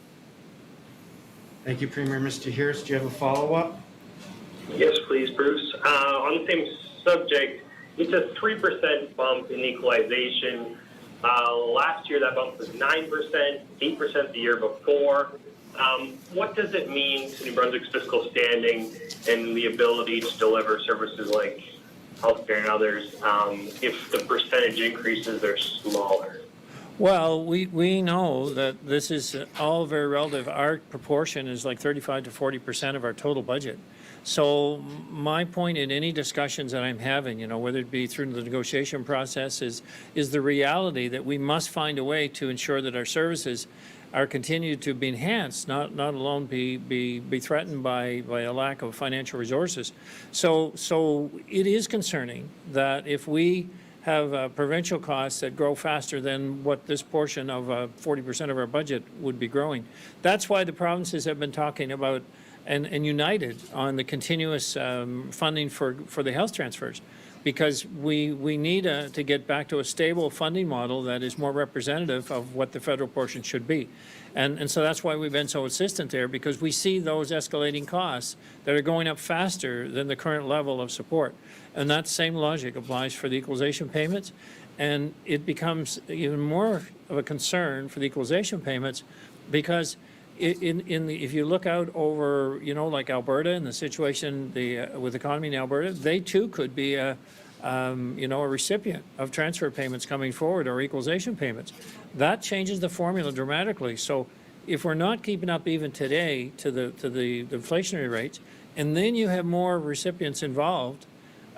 Thank you, Premier. Mr. Harris, do you have a follow-up? Yes, please, Bruce. On the same subject, it's a 3% bump in equalization. Last year, that bump was 9%, 8% the year before. What does it mean to New Brunswick's fiscal standing and the ability to deliver services like healthcare and others if the percentage increases are smaller? Well, we know that this is all very relative. Our proportion is like 35 to 40% of our total budget. So my point in any discussions that I'm having, you know, whether it be through the negotiation process, is the reality that we must find a way to ensure that our services are continued to be enhanced, not alone be threatened by a lack of financial resources. So it is concerning that if we have provincial costs that grow faster than what this portion of 40% of our budget would be growing. That's why the provinces have been talking about and united on the continuous funding for the health transfers, because we need to get back to a stable funding model that is more representative of what the federal portion should be. And so that's why we've been so insistent there, because we see those escalating costs that are going up faster than the current level of support. And that same logic applies for the equalization payments. And it becomes even more of a concern for the equalization payments because if you look out over, you know, like Alberta and the situation with the economy in Alberta, they too could be you know, a recipient of transfer payments coming forward or equalization payments. That changes the formula dramatically. So if we're not keeping up even today to the inflationary rates, and then you have more recipients involved,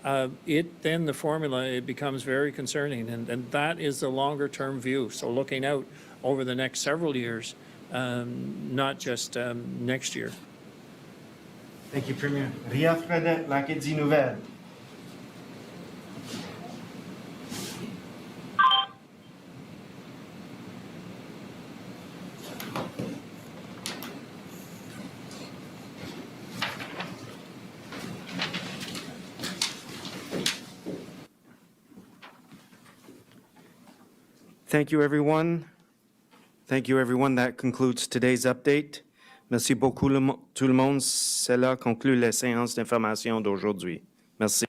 then the formula, it becomes very concerning, and that is the longer term view. So looking out over the next several years, not just next year. Thank you, Premier. Ria Fredette, l'Acadie Nouvelle. Thank you, everyone. Thank you, everyone. That concludes today's update. Merci beaucoup tout le monde. Cela conclut la séance d'information d'aujourd'hui. Merci.